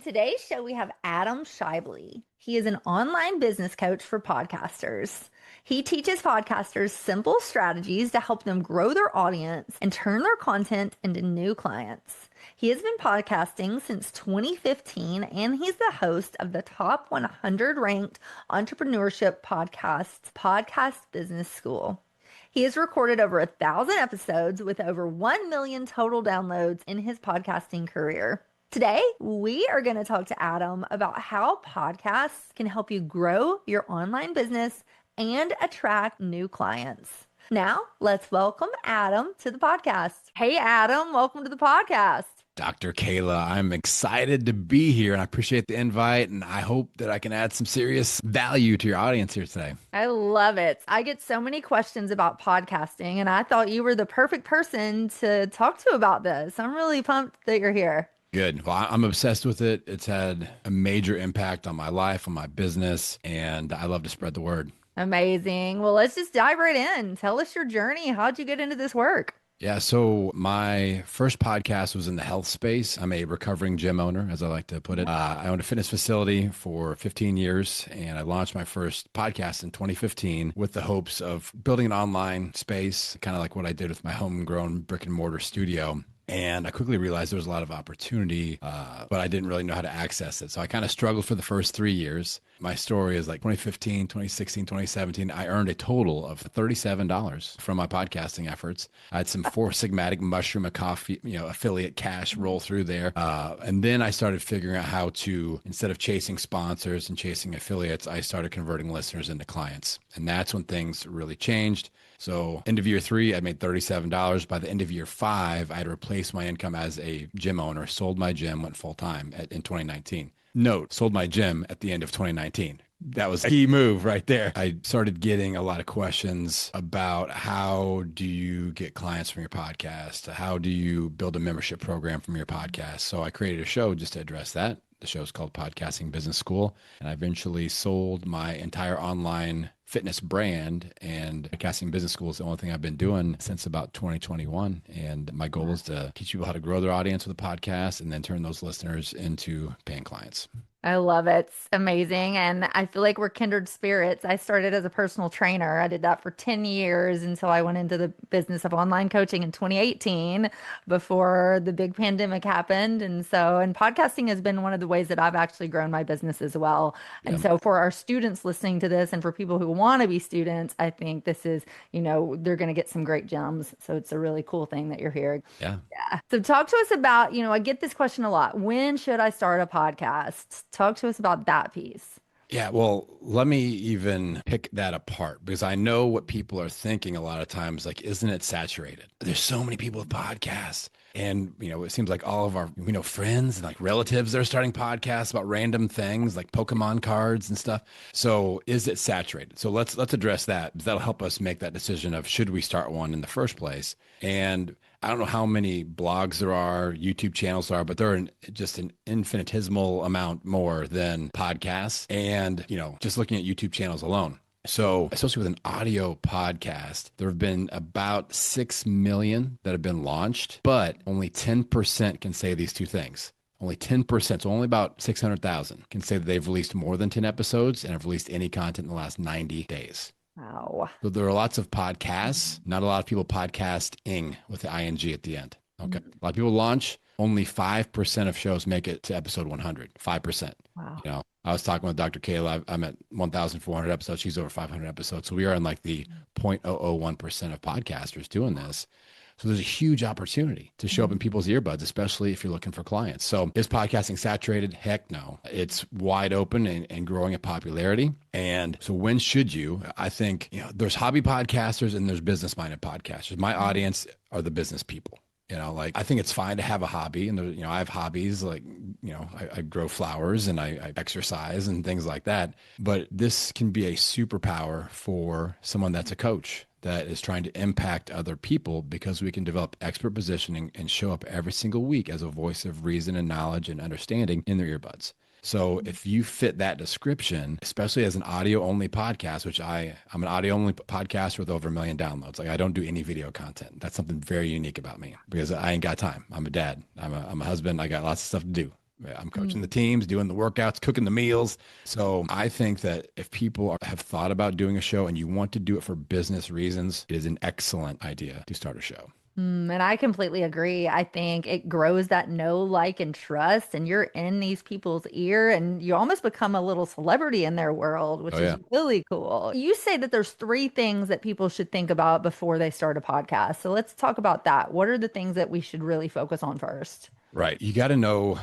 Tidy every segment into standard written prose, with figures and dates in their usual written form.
today's show, we have Adam Schaeuble. He is an online business coach for podcasters. He teaches podcasters simple strategies to help them grow their audience and turn their content into new clients. He has been podcasting since 2015, and he's the host of the top 100 ranked entrepreneurship podcasts, Podcast Business School. He has recorded over 1,000 episodes with over 1 million total downloads in his podcasting career. Today, we are going to talk to Adam about how podcasts can help you grow your online business and attract new clients. Now, let's welcome Adam to the podcast. Hey, Adam, welcome to the podcast. Dr. Kayla, I'm excited to be here and I appreciate the invite, and I hope that I can add some serious value to your audience here today. I love it. I get so many questions about podcasting, and I thought you were the perfect person to talk to about this. I'm really pumped that you're here. Good. Well, I'm obsessed with it. It's had a major impact on my life, on my business, and I love to spread the word. Amazing. Well, let's just dive right in. Tell us your journey. How'd you get into this work? Yeah, so my first podcast was in the health space. I'm a recovering gym owner, as I like to put it. I owned a fitness facility for 15 years, and I launched my first podcast in 2015 with the hopes of building an online space, kind of like what I did with my homegrown brick and mortar studio. And I quickly realized there was a lot of opportunity, but I didn't really know how to access it. So I kind of struggled for the first 3 years. My story is like 2015, 2016, 2017, I earned a total of $37 from my podcasting efforts. I had some Four Sigmatic mushroom coffee, affiliate cash roll through there. And then I started figuring out how to, instead of chasing sponsors and chasing affiliates, I started converting listeners into clients. And that's when things really changed. So end of year 3, I made $37. By the end of year 5, I had replaced my income as a gym owner, sold my gym, went full time in 2019. Note, sold my gym at the end of 2019. That was a key move right there. I started getting a lot of questions about how do you get clients from your podcast? How do you build a membership program from your podcast? So I created a show just to address that. The show is called Podcasting Business School, and I eventually sold my entire online fitness brand, and Podcasting Business School is the only thing I've been doing since about 2021. And my goal is to teach people how to grow their audience with a podcast and then turn those listeners into paying clients. I love it. It's amazing. And I feel like we're kindred spirits. I started as a personal trainer. I did that for 10 years until I went into the business of online coaching in 2018 before the big pandemic happened. And podcasting has been one of the ways that I've actually grown my business as well. Yeah. And so for our students listening to this and for people who want to be students, I think this is, they're going to get some great gems. So it's a really cool thing that you're here. Yeah. So talk to us about, I get this question a lot. When should I start a podcast? Talk to us about that piece. Yeah, well, let me even pick that apart because I know what people are thinking a lot of times, like, isn't it saturated? There's so many people with podcasts. And, it seems like all of our, friends and like relatives that are starting podcasts about random things like Pokemon cards and stuff. So is it saturated? So let's address that. That'll help us make that decision of should we start one in the first place? And I don't know how many blogs there are, YouTube channels there are, but there are just an infinitesimal amount more than podcasts. And, just looking at YouTube channels alone. So especially with an audio podcast, there have been about 6 million that have been launched, but only 10% can say these two things. Only 10%, so only about 600,000 can say that they've released more than 10 episodes and have released any content in the last 90 days. Wow. So there are lots of podcasts, not a lot of people podcasting with the ing at the end. Okay. A lot of people launch. Only 5% of shows make it to episode 100. 5%. Wow. I was talking with Dr. Kayla. I'm at 1,400 episodes. She's over 500 episodes. So we are in like the 0.001% of podcasters doing this. So there's a huge opportunity to show up in people's earbuds, especially if you're looking for clients. So is podcasting saturated? Heck no. It's wide open and growing in popularity. And so when should you? I think, there's hobby podcasters and there's business-minded podcasters. My audience are the business people. I think it's fine to have a hobby, and I have hobbies like, I grow flowers and I exercise and things like that. But this can be a superpower for someone that's a coach that is trying to impact other people, because we can develop expert positioning and show up every single week as a voice of reason and knowledge and understanding in their earbuds. So if you fit that description, especially as an audio-only podcast, which I'm an audio-only podcaster with over 1 million downloads. Like, I don't do any video content. That's something very unique about me because I ain't got time. I'm a dad. I'm a husband. I got lots of stuff to do. I'm coaching the teams, doing the workouts, cooking the meals. So I think that if people have thought about doing a show and you want to do it for business reasons, it is an excellent idea to start a show. And I completely agree. I think it grows that know, like, and trust, and you're in these people's ear, and you almost become a little celebrity in their world, which Oh, is yeah. really cool. You say that there's three things that people should think about before they start a podcast. So let's talk about that. What are the things that we should really focus on first? Right. You got to know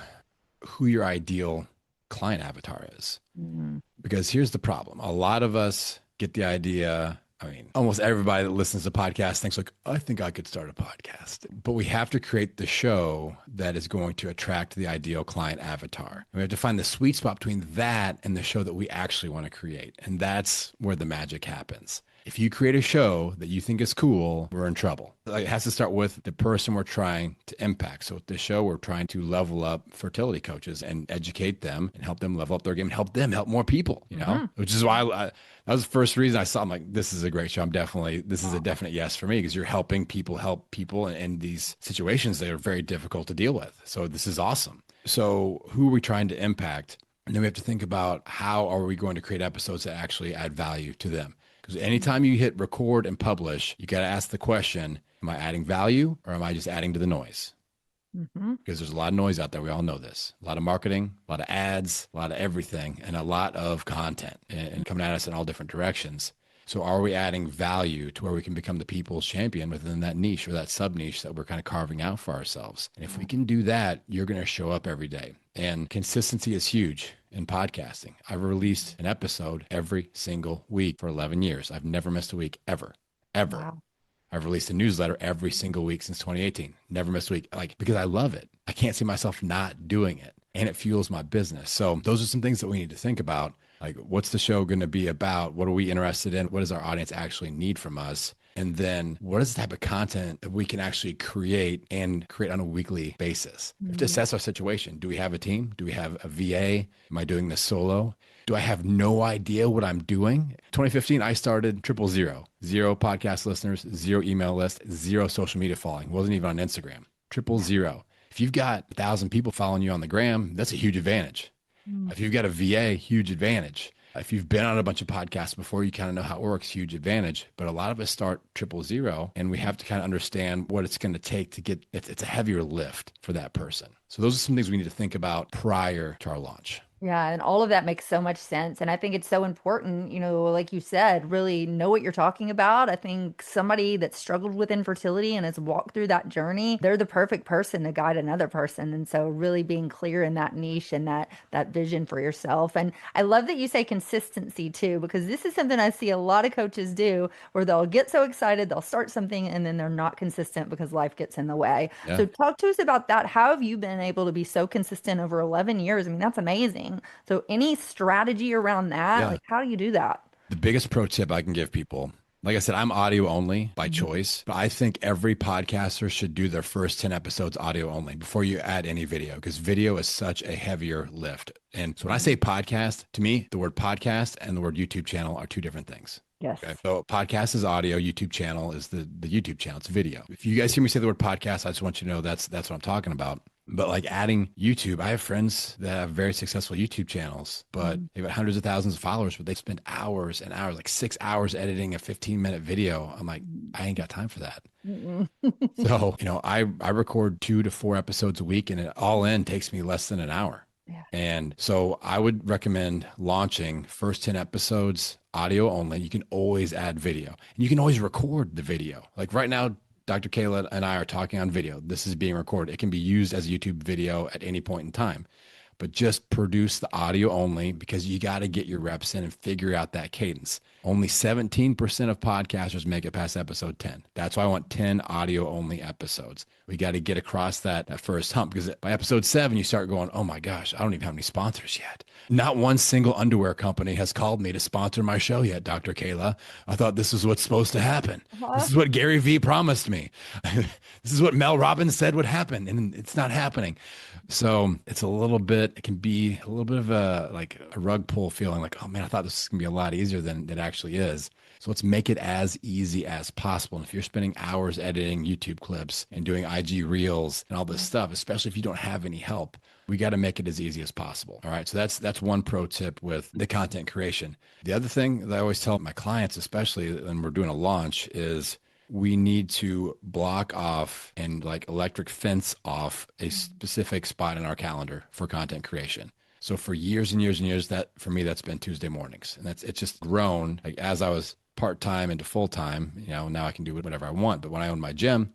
who your ideal client avatar is. Mm, Because here's the problem. A lot of us get the idea. I mean, almost everybody that listens to podcasts thinks like, I think I could start a podcast. But we have to create the show that is going to attract the ideal client avatar. And we have to find the sweet spot between that and the show that we actually want to create. And that's where the magic happens. If you create a show that you think is cool, we're in trouble. Like, it has to start with the person we're trying to impact. So with this show, we're trying to level up fertility coaches and educate them and help them level up their game and help them help more people, you know, which is why that was the first reason I saw, I'm like, this is a great show. This is a definite yes for me, because you're helping people help people in these situations that are very difficult to deal with. So this is awesome. So who are we trying to impact? And then we have to think about how are we going to create episodes that actually add value to them? Because anytime you hit record and publish, you got to ask the question, am I adding value or am I just adding to the noise? Because there's a lot of noise out there. We all know this. A lot of marketing, a lot of ads, a lot of everything, and a lot of content and coming at us in all different directions. So are we adding value to where we can become the people's champion within that niche or that sub niche that we're kind of carving out for ourselves? And if we can do that, you're going to show up every day. And consistency is huge in podcasting. I've released an episode every single week for 11 years. I've never missed a week ever. wow. I've released a newsletter every single week since 2018. Never missed a week, like, because I love it. I can't see myself not doing it, and it fuels my business. So those are some things that we need to think about. Like, what's the show going to be about? What are we interested in? What does our audience actually need from us? And then what is the type of content that we can actually create on a weekly basis? We have to assess our situation. Do we have a team? Do we have a VA? Am I doing this solo? Do I have no idea what I'm doing? 2015, I started 000. 0 podcast listeners, 0 email list, 0 social media following. Wasn't even on Instagram. 000. If you've got 1,000 people following you on the gram, that's a huge advantage. If you've got a VA, huge advantage. If you've been on a bunch of podcasts before, you kind of know how it works, huge advantage. But a lot of us start 000, and we have to kind of understand what it's going to take to get, it's a heavier lift for that person. So those are some things we need to think about prior to our launch. Yeah, and all of that makes so much sense. And I think it's so important, like you said, really know what you're talking about. I think somebody that struggled with infertility and has walked through that journey, they're the perfect person to guide another person. And so really being clear in that niche and that vision for yourself. And I love that you say consistency too, because this is something I see a lot of coaches do where they'll get so excited, they'll start something and then they're not consistent because life gets in the way. Yeah. So talk to us about that. How have you been able to be so consistent over 11 years? I mean, that's amazing. So any strategy around that? Yeah. Like, how do you do that? The biggest pro tip I can give people, like I said, I'm audio only by choice, but I think every podcaster should do their first 10 episodes audio only before you add any video, because video is such a heavier lift. And so when I say podcast, to me, the word podcast and the word YouTube channel are two different things. Yes. Okay. So podcast is audio, YouTube channel is the YouTube channel. It's video. If you guys hear me say the word podcast, I just want you to know that's what I'm talking about. But like adding YouTube, I have friends that have very successful YouTube channels, but they've got hundreds of thousands of followers, but they spend hours and hours, like 6 hours editing a 15-minute video. I'm like, I ain't got time for that. So, I record 2 to 4 episodes a week, and it all in takes me less than an hour. Yeah. And so I would recommend launching first 10 episodes audio only. You can always add video, and you can always record the video. Like right now, Dr. Kayla and I are talking on video. This is being recorded. It can be used as a YouTube video at any point in time, but just produce the audio only, because you got to get your reps in and figure out that cadence. Only 17% of podcasters make it past episode 10. That's why I want 10 audio only episodes. We got to get across that first hump, because by episode 7, you start going, oh my gosh, I don't even have any sponsors yet. Not one single underwear company has called me to sponsor my show yet, Dr. Kayla. I thought this is what's supposed to happen. This is what Gary Vee promised me. This is what Mel Robbins said would happen, and it's not happening. So it can be a little bit of a rug pull feeling, like, oh man, I thought this was gonna be a lot easier than it actually is. So let's make it as easy as possible. And if you're spending hours editing YouTube clips and doing IG reels and all this stuff, especially if you don't have any help, we got to make it as easy as possible. All right. So that's one pro tip with the content creation. The other thing that I always tell my clients, especially when we're doing a launch, is we need to block off and like electric fence off a specific spot in our calendar for content creation. So for years and years and years, that for me, that's been Tuesday mornings. And it's just grown. Like as I was part-time into full-time, now I can do whatever I want. But when I owned my gym,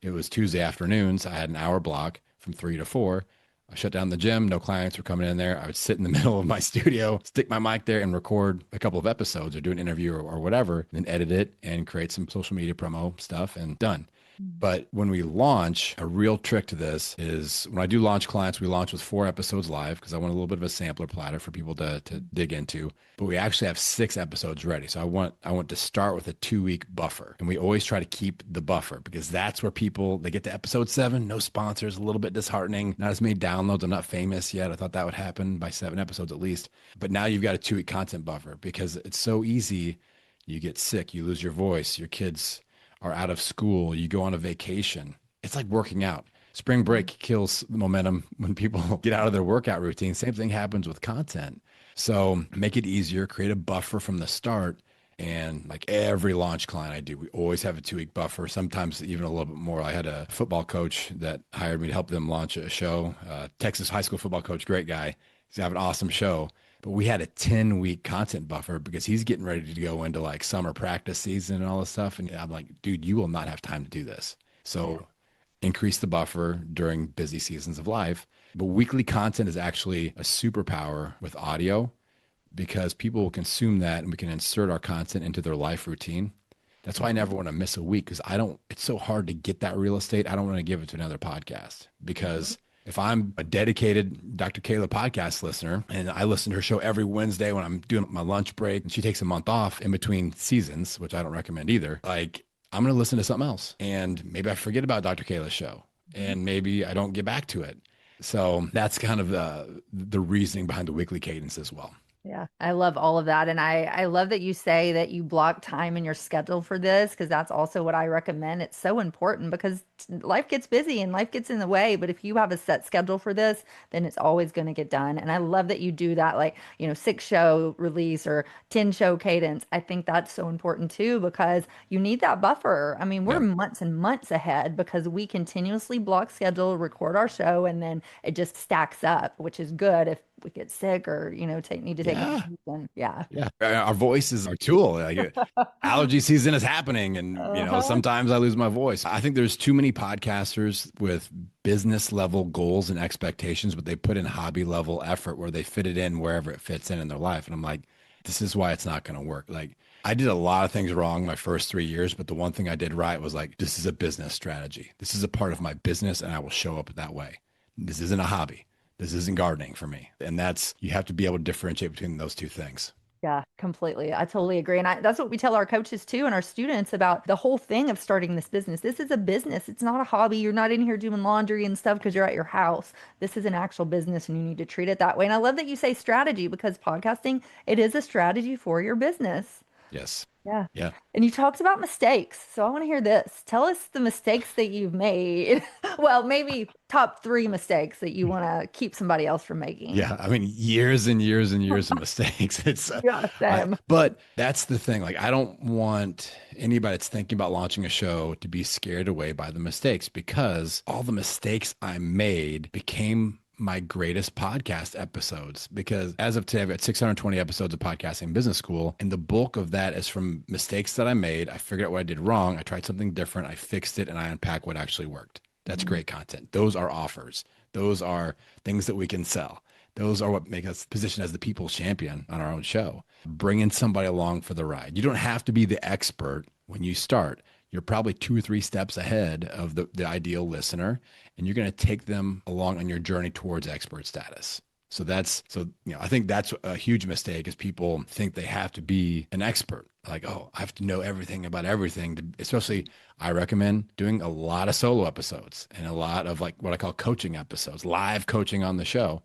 it was Tuesday afternoons. I had an hour block from 3 to 4. I shut down the gym. No clients were coming in there. I would sit in the middle of my studio, stick my mic there and record a couple of episodes or do an interview or whatever, then edit it and create some social media promo stuff and done. But when we launch, a real trick to this is when I do launch clients, we launch with 4 episodes live because I want a little bit of a sampler platter for people to dig into. But we actually have 6 episodes ready. So I want to start with a 2-week buffer. And we always try to keep the buffer because that's where they get to episode 7, no sponsors, a little bit disheartening, not as many downloads. I'm not famous yet. I thought that would happen by 7 episodes at least. But now you've got a 2-week content buffer because it's so easy. You get sick, you lose your voice, your kids are out of school, you go on a vacation. It's like working out. Spring break kills the momentum when people get out of their workout routine. Same thing happens with content. So make it easier, create a buffer from the start. And like every launch client I do, we always have a 2-week buffer, sometimes even a little bit more. I had a football coach that hired me to help them launch a show, Texas high school football coach, great guy. He's having an awesome show. But we had a 10-week content buffer because he's getting ready to go into like summer practice season and all this stuff. And I'm like, dude, you will not have time to do this. So increase the buffer during busy seasons of life. But weekly content is actually a superpower with audio because people will consume that and we can insert our content into their life routine. That's why I never want to miss a week because it's so hard to get that real estate. I don't want to give it to another podcast because if I'm a dedicated Dr. Kayla podcast listener and I listen to her show every Wednesday when I'm doing my lunch break and she takes a month off in between seasons, which I don't recommend either, like I'm going to listen to something else. And maybe I forget about Dr. Kayla's show and maybe I don't get back to it. So that's kind of the reasoning behind the weekly cadence as well. Yeah, I love all of that. And I love that you say that you block time in your schedule for this, because that's also what I recommend. It's so important because life gets busy and life gets in the way. But if you have a set schedule for this, then it's always going to get done. And I love that you do that, like, 6-show release or 10-show cadence. I think that's so important too, because you need that buffer. I mean, we're months and months ahead because we continuously block schedule, record our show, and then it just stacks up, which is good if we get sick or, need to take a season. Yeah. Our voice is our tool. Like, allergy season is happening. And, sometimes I lose my voice. I think there's too many podcasters with business level goals and expectations, but they put in hobby level effort where they fit it in wherever it fits in their life. And I'm like, this is why it's not going to work. Like, I did a lot of things wrong my first 3 years, but the one thing I did right was like, this is a business strategy. This is a part of my business and I will show up that way. This isn't a hobby. This isn't gardening for me. And you have to be able to differentiate between those two things. Yeah, completely. I totally agree. And that's what we tell our coaches too and our students about the whole thing of starting this business. This is a business. It's not a hobby. You're not in here doing laundry and stuff because you're at your house. This is an actual business and you need to treat it that way. And I love that you say strategy because podcasting, it is a strategy for your business. Yes. Yeah. Yeah. And you talked about mistakes. So I want to hear this. Tell us the mistakes that you've made. Well, maybe top 3 mistakes that you want to keep somebody else from making. Yeah. I mean, years and years and years of mistakes. It's Same. But that's the thing. Like, I don't want anybody that's thinking about launching a show to be scared away by the mistakes because all the mistakes I made became my greatest podcast episodes, because as of today, I've got 620 episodes of Podcasting Business School. And the bulk of that is from mistakes that I made. I figured out what I did wrong. I tried something different. I fixed it and I unpack what actually worked. That's great content. Those are offers. Those are things that we can sell. Those are what make us position as the people's champion on our own show. Bringing somebody along for the ride. You don't have to be the expert when you start. You're probably 2 or 3 steps ahead of the ideal listener, and you're going to take them along on your journey towards expert status. So I think that's a huge mistake is people think they have to be an expert. Like, oh, I have to know everything about everything. Especially, I recommend doing a lot of solo episodes and a lot of like what I call coaching episodes, live coaching on the show.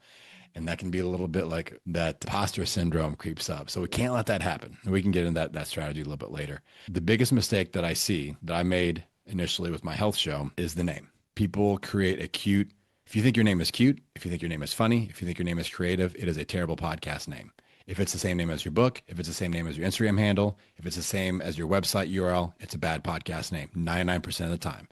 And that can be a little bit like that imposter syndrome creeps up. So we can't let that happen. And we can get into that strategy a little bit later. The biggest mistake that I see that I made initially with my health show is the name. People create a cute, if you think your name is cute, if you think your name is funny, if you think your name is creative, it is a terrible podcast name. If it's the same name as your book, if it's the same name as your Instagram handle, if it's the same as your website URL, it's a bad podcast name 99% of the time.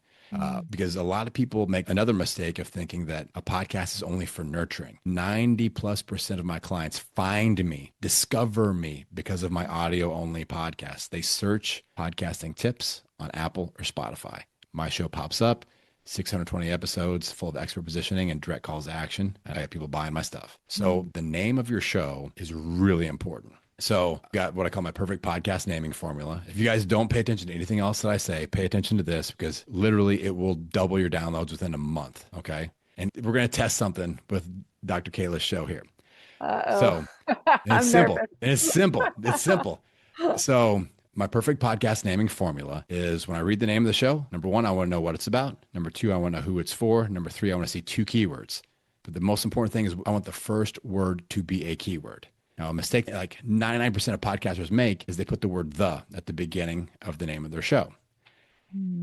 Because a lot of people make another mistake of thinking that a podcast is only for nurturing. 90+% of my clients find me, discover me because of my audio only podcast. They search podcasting tips on Apple or Spotify. My show pops up, 620 episodes full of expert positioning and direct calls to action. I have people buying my stuff. So the name of your show is really important. So I've got what I call my perfect podcast naming formula. If you guys don't pay attention to anything else that I say, pay attention to this because literally it will double your downloads within a month. Okay. And we're going to test something with Dr. Kayla's show here. So it's simple. It's simple. It's simple. So my perfect podcast naming formula is when I read the name of the show, number one, I want to know what it's about. Number two, I want to know who it's for. Number three, I want to see 2 keywords. But the most important thing is I want the first word to be a keyword. Now, a mistake that like 99% of podcasters make is they put the word the at the beginning of the name of their show.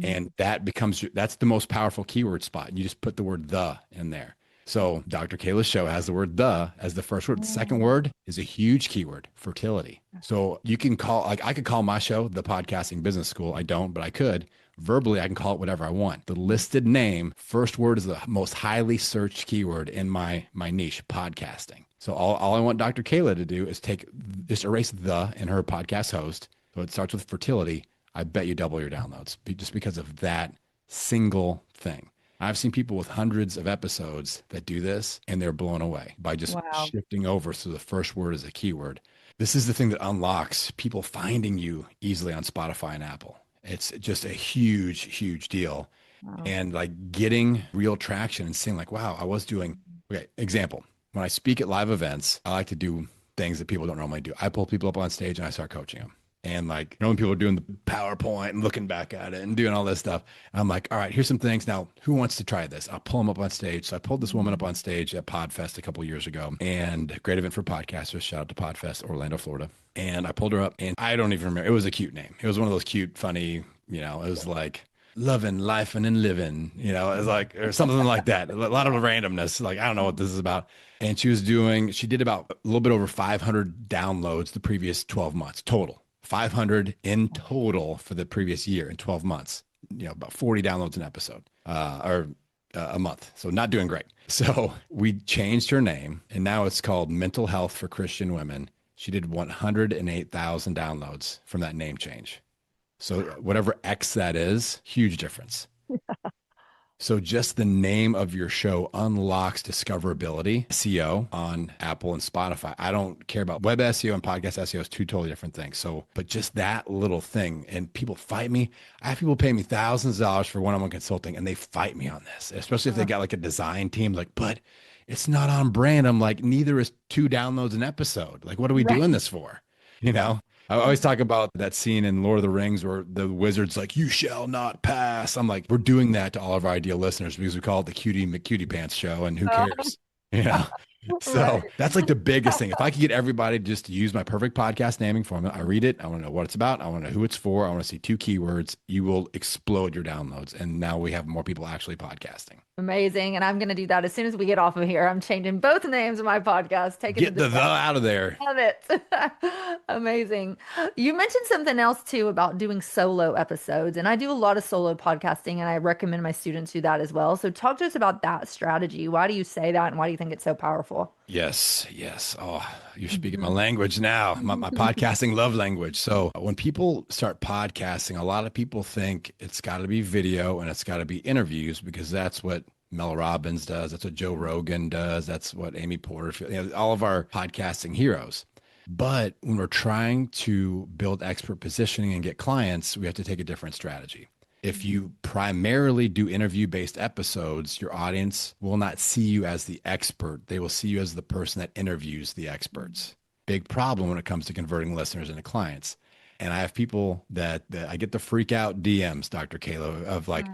And that's the most powerful keyword spot. You just put the word the in there. So Dr. Kayla's show has the word the as the first word. The second word is a huge keyword, fertility. So you can I could call my show the Podcasting Business School. I don't, but I could. Verbally, I can call it whatever I want. The listed name, first word is the most highly searched keyword in my niche, podcasting. So all I want Dr. Kayla to do is just erase the in her podcast host. So it starts with fertility. I bet you double your downloads just because of that single thing. I've seen people with hundreds of episodes that do this and they're blown away by just shifting over. So the first word is a keyword. This is the thing that unlocks people finding you easily on Spotify and Apple. It's just a huge, huge deal. Wow. And like getting real traction and seeing like, wow, I was doing, okay, example. When I speak at live events, I like to do things that people don't normally do. I pull people up on stage and I start coaching them. And like, when people are doing the PowerPoint and looking back at it and doing all this stuff, I'm like, all right, here's some things. Now, who wants to try this? I'll pull them up on stage. So I pulled this woman up on stage at PodFest a couple of years ago, and great event for podcasters. Shout out to PodFest, Orlando, Florida. And I pulled her up, and I don't even remember. It was a cute name. It was one of those cute, funny, it was like loving, life, and living, it was like, or something like that. A lot of randomness. Like, I don't know what this is about. And she did about a little bit over 500 downloads the previous 12 months total. 500 in total for the previous year in 12 months, about 40 downloads an episode or a month. So not doing great. So we changed her name and now it's called Mental Health for Christian Women. She did 108,000 downloads from that name change. So whatever X that is, huge difference. So just the name of your show unlocks discoverability, SEO on Apple and Spotify. I don't care about web SEO and podcast SEO is 2 totally different things. So, but just that little thing, and people fight me. I have people pay me thousands of dollars for one-on-one consulting and they fight me on this, especially if they got like a design team, like, but it's not on brand. I'm like, neither is 2 downloads an episode. Like, what are we doing this for? I always talk about that scene in Lord of the Rings where the wizard's like, you shall not pass. I'm like, we're doing that to all of our ideal listeners because we call it the Cutie McCutie Pants show and who cares? So that's like the biggest thing. If I could get everybody just to use my perfect podcast naming formula, I read it. I want to know what it's about. I want to know who it's for. I want to see 2 keywords. You will explode your downloads. And now we have more people actually podcasting. Amazing. And I'm going to do that as soon as we get off of here. I'm changing both names of my podcast. Get the out of there. Love it. Amazing. You mentioned something else too about doing solo episodes. And I do a lot of solo podcasting and I recommend my students do that as well. So talk to us about that strategy. Why do you say that? And why do you think it's so powerful? Yes. Oh, you're speaking my language now, my podcasting love language. So when people start podcasting, a lot of people think it's got to be video and it's got to be interviews because that's what Mel Robbins does. That's what Joe Rogan does. That's what Amy Porterfield, all of our podcasting heroes. But when we're trying to build expert positioning and get clients, we have to take a different strategy. If you primarily do interview-based episodes, your audience will not see you as the expert. They will see you as the person that interviews the experts. Big problem when it comes to converting listeners into clients. And I have people that I get the freak out DMs, Dr. Kayla, of like,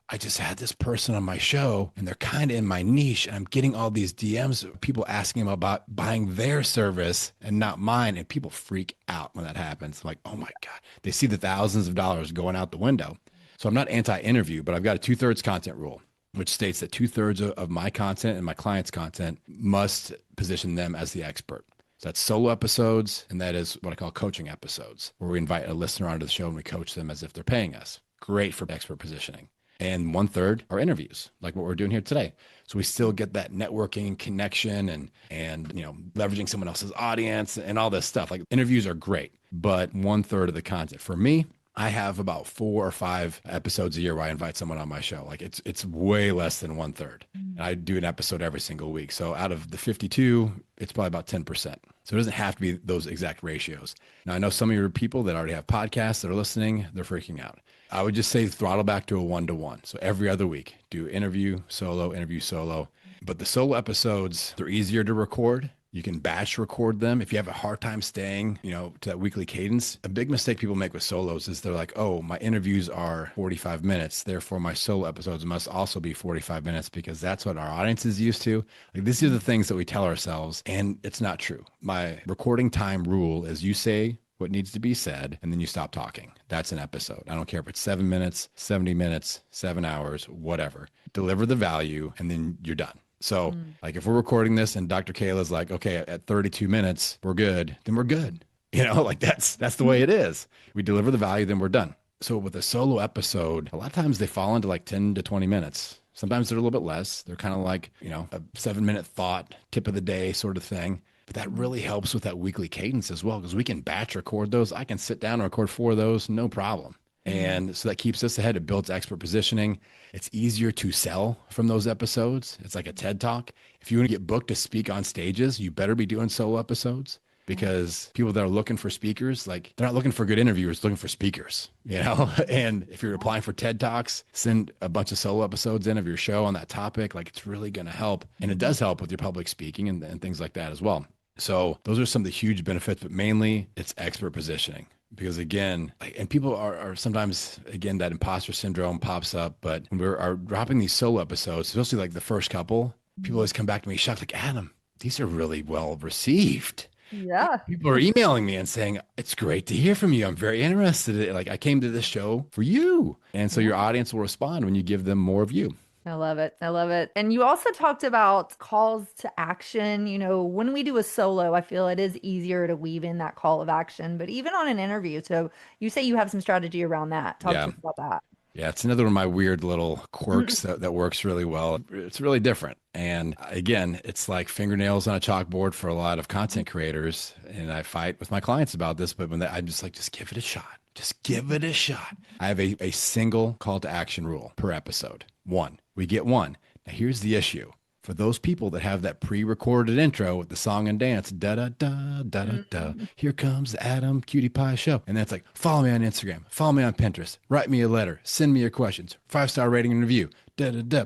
I just had this person on my show and they're kind of in my niche. And I'm getting all these DMs of people asking them about buying their service and not mine. And people freak out when that happens. Like, oh my God, they see the thousands of dollars going out the window. So I'm not anti-interview, but I've got a 2/3 content rule, which states that 2/3 of my content and my clients' content must position them as the expert. So that's solo episodes, and that is what I call coaching episodes, where we invite a listener onto the show and we coach them as if they're paying us. Great for expert positioning. And 1/3 are interviews, like what we're doing here today. So we still get that networking connection and leveraging someone else's audience and all this stuff. Like interviews are great, but 1/3 of the content for me, I have about 4 or 5 episodes a year where I invite someone on my show. Like it's way less than 1/3. And I do an episode every single week. So out of the 52, it's probably about 10%. So it doesn't have to be those exact ratios. Now I know some of your people that already have podcasts that are listening, they're freaking out. I would just say throttle back to a 1-to-1. So every other week, do interview, solo. But the solo episodes, they're easier to record. You can batch record them. If you have a hard time staying, to that weekly cadence, a big mistake people make with solos is they're like, oh, my interviews are 45 minutes. Therefore, my solo episodes must also be 45 minutes because that's what our audience is used to. Like these are the things that we tell ourselves, and it's not true. My recording time rule is you say what needs to be said, and then you stop talking. That's an episode. I don't care if it's 7 minutes, 70 minutes, 7 hours, whatever. Deliver the value, and then you're done. So like if we're recording this and Dr. Kayla's like, okay, at 32 minutes, we're good, then we're good. Like that's the way it is. We deliver the value, then we're done. So with a solo episode, a lot of times they fall into like 10 to 20 minutes. Sometimes they're a little bit less. They're kind of like, a 7-minute thought, tip of the day sort of thing. But that really helps with that weekly cadence as well, because we can batch record those. I can sit down and record 4 of those, no problem. And so that keeps us ahead. It builds expert positioning. It's easier to sell from those episodes. It's like a TED Talk. If you want to get booked to speak on stages, you better be doing solo episodes, because people that are looking for speakers, like they're not looking for good interviewers, looking for speakers, And if you're applying for TED Talks, send a bunch of solo episodes in of your show on that topic. Like it's really going to help. And it does help with your public speaking and things like that as well. So those are some of the huge benefits, but mainly it's expert positioning. Because again, and people are sometimes, again, that imposter syndrome pops up. But when we are dropping these solo episodes, especially like the first couple, people always come back to me shocked, like, Adam, these are really well received. Yeah. People are emailing me and saying, it's great to hear from you. I'm very interested. Like I came to this show for you. And so your audience will respond when you give them more of you. I love it. I love it. And you also talked about calls to action. When we do a solo, I feel it is easier to weave in that call of action, but even on an interview. So you say you have some strategy around that. Talk to us about that. Yeah, it's another one of my weird little quirks that works really well. It's really different. And again, it's like fingernails on a chalkboard for a lot of content creators. And I fight with my clients about this, but I'm just like, just give it a shot. Just give it a shot. I have a single call to action rule per episode. 1. We get 1. Now here's the issue. For those people that have that pre-recorded intro with the song and dance, da-da-da, here comes the Adam Cutie Pie Show. And then it's like, follow me on Instagram, follow me on Pinterest, write me a letter, send me your questions, 5-star rating and review,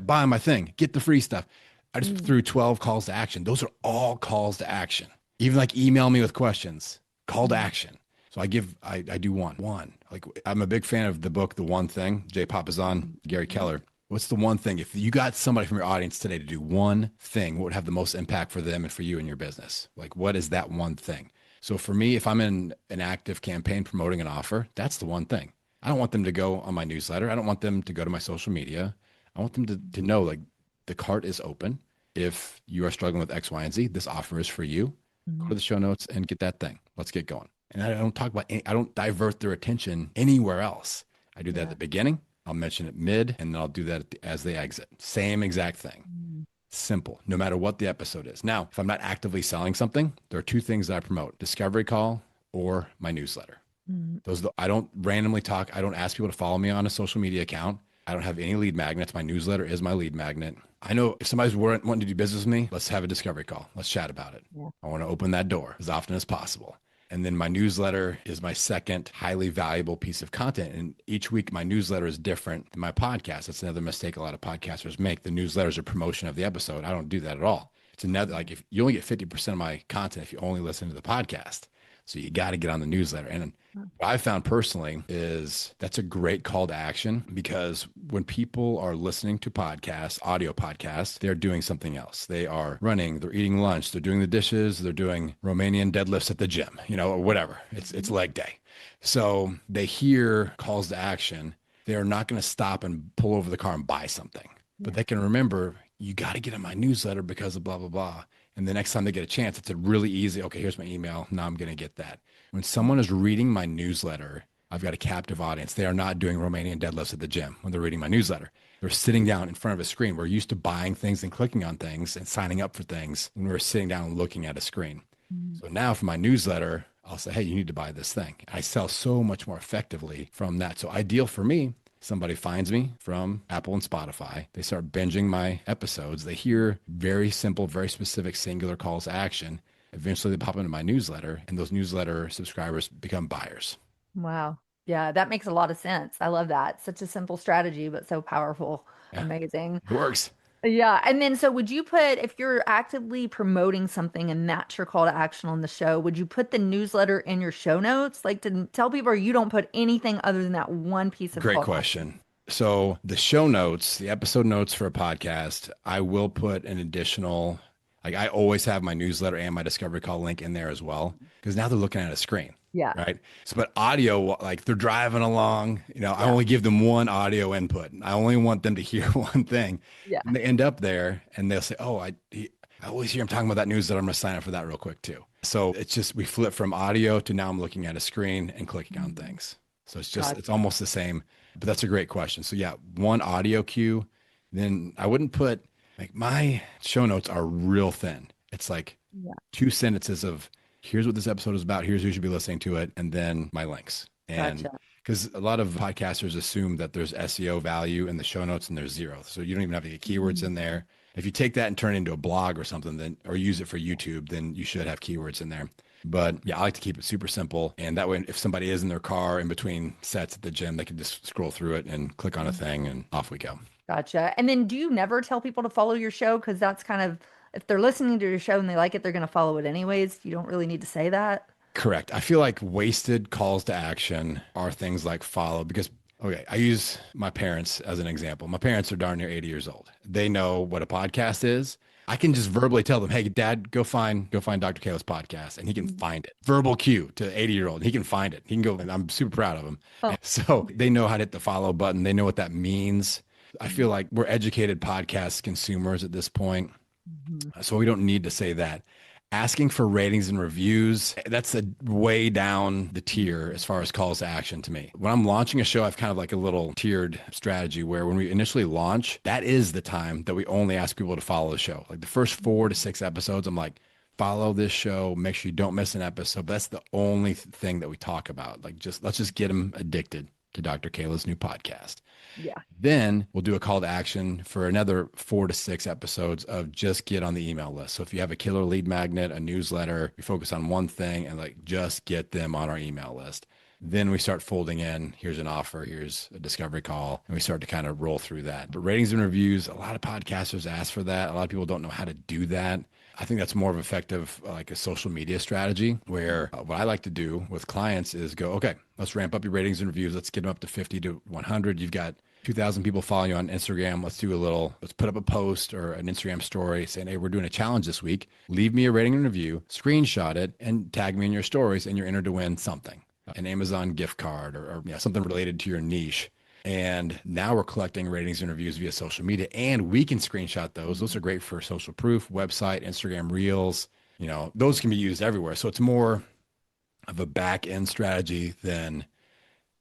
buy my thing, get the free stuff. I just threw 12 calls to action. Those are all calls to action. Even like email me with questions, call to action. So I do one. Like I'm a big fan of the book, The One Thing, Jay Papasan, Gary Keller. What's the one thing? If you got somebody from your audience today to do one thing, what would have the most impact for them and for you and your business? Like, what is that one thing? So for me, if I'm in an active campaign promoting an offer, that's the one thing. I don't want them to go on my newsletter. I don't want them to go to my social media. I want them to know, like, the cart is open. If you are struggling with X, Y, and Z, this offer is for you. Go to the show notes and get that thing. Let's get going. And I don't divert their attention anywhere else. I do that at the beginning. I'll mention it mid, and then I'll do that as they exit. Same exact thing. Simple, no matter what the episode is. Now, if I'm not actively selling something, there are 2 things that I promote: discovery call or my newsletter. I don't randomly talk. I don't ask people to follow me on a social media account. I don't have any lead magnets. My newsletter is my lead magnet. I know if somebody's wanting to do business with me, let's have a discovery call. Let's chat about it. I want to open that door as often as possible. And then my newsletter is my second highly valuable piece of content. And each week, my newsletter is different than my podcast. That's another mistake a lot of podcasters make. The newsletter is a promotion of the episode. I don't do that at all. It's another, like, if you only get 50% of my content if you only listen to the podcast. So you got to get on the newsletter. And what I found personally is that's a great call to action, because when people are listening to podcasts, audio podcasts, they're doing something else. They are running, they're eating lunch, they're doing the dishes, they're doing Romanian deadlifts at the gym, or whatever. It's leg day. So they hear calls to action. They're not going to stop and pull over the car and buy something, but they can remember, you got to get in my newsletter because of blah, blah, blah. And the next time they get a chance, it's a really easy, okay, here's my email. Now I'm going to get that. When someone is reading my newsletter, I've got a captive audience. They are not doing Romanian deadlifts at the gym when they're reading my newsletter. They're sitting down in front of a screen. We're used to buying things and clicking on things and signing up for things when we're sitting down and looking at a screen. So now for my newsletter, I'll say, hey, you need to buy this thing. I sell so much more effectively from that. So ideal for me, somebody finds me from Apple and Spotify. They start binging my episodes. They hear very simple, very specific, singular calls to action. Eventually they pop into my newsletter, and those newsletter subscribers become buyers. Wow. Yeah, that makes a lot of sense. I love that. Such a simple strategy, but so powerful. Yeah, Amazing. it works. Yeah. And then, so would you put, if you're actively promoting something and that's your call to action on the show, would you put the newsletter in your show notes? Like, to tell people, or you don't put anything other than that one piece of Great call to question. So the show notes, the episode notes for a podcast, I will put an additional, like I always have my newsletter and my discovery call link in there as well, because now they're looking at a screen. Yeah. Right. So, but audio, like they're driving along, I only give them one audio input. I only want them to hear one thing. Yeah. And they end up there and they'll say, oh, I always hear him talking about that newsletter. I'm going to sign up for that real quick too. So it's just, we flip from audio to now I'm looking at a screen and clicking on things. So it's just, it's almost the same, but that's a great question. So yeah, one audio cue, then I wouldn't put, like, my show notes are real thin. It's like 2 sentences of, here's what this episode is about. Here's who should be listening to it. And then my links. And because a lot of podcasters assume that there's SEO value in the show notes and there's zero. So you don't even have to get keywords in there. If you take that and turn it into a blog or something, then, or use it for YouTube, then you should have keywords in there. But yeah, I like to keep it super simple. And that way, if somebody is in their car in between sets at the gym, they can just scroll through it and click on a thing and off we go. Gotcha. And then do you never tell people to follow your show? Because that's kind of, if they're listening to your show and they like it, they're going to follow it anyways. You don't really need to say that. Correct. I feel like wasted calls to action are things like follow, because, okay, I use my parents as an example. My parents are darn near 80 years old. They know what a podcast is. I can just verbally tell them, hey, Dad, go find Dr. Kayla's podcast, and he can find it. Verbal cue to 80-year-old. He can find it. He can go, and I'm super proud of him. Oh. So they know how to hit the follow button. They know what that means. I feel like we're educated podcast consumers at this point. So we don't need to say that. Asking for ratings and reviews, that's a way down the tier as far as calls to action to me. When I'm launching a show, I've kind of like a little tiered strategy where when we initially launch, that is the time that we only ask people to follow the show. Like the first 4 to 6 episodes, I'm like, follow this show, make sure you don't miss an episode. But that's the only thing that we talk about. Like, let's just get them addicted to Dr. Kayla's new podcast. Yeah. Then we'll do a call to action for another 4 to 6 episodes of just get on the email list. So if you have a killer lead magnet, a newsletter, we focus on one thing and like just get them on our email list. Then we start folding in, here's an offer, here's a discovery call, and we start to kind of roll through that. But ratings and reviews, a lot of podcasters ask for that. A lot of people don't know how to do that. I think that's more of effective, like a social media strategy, where what I like to do with clients is go, okay, let's ramp up your ratings and reviews. Let's get them up to 50 to 100. You've got 2,000 people following you on Instagram. Let's put up a post or an Instagram story saying, hey, we're doing a challenge this week. Leave me a rating and review, screenshot it, and tag me in your stories, and you're entered to win something, an Amazon gift card or something related to your niche. And now we're collecting ratings and reviews via social media, and we can screenshot those. Those are great for social proof, website, Instagram Reels. Those can be used everywhere. So it's more of a back end strategy than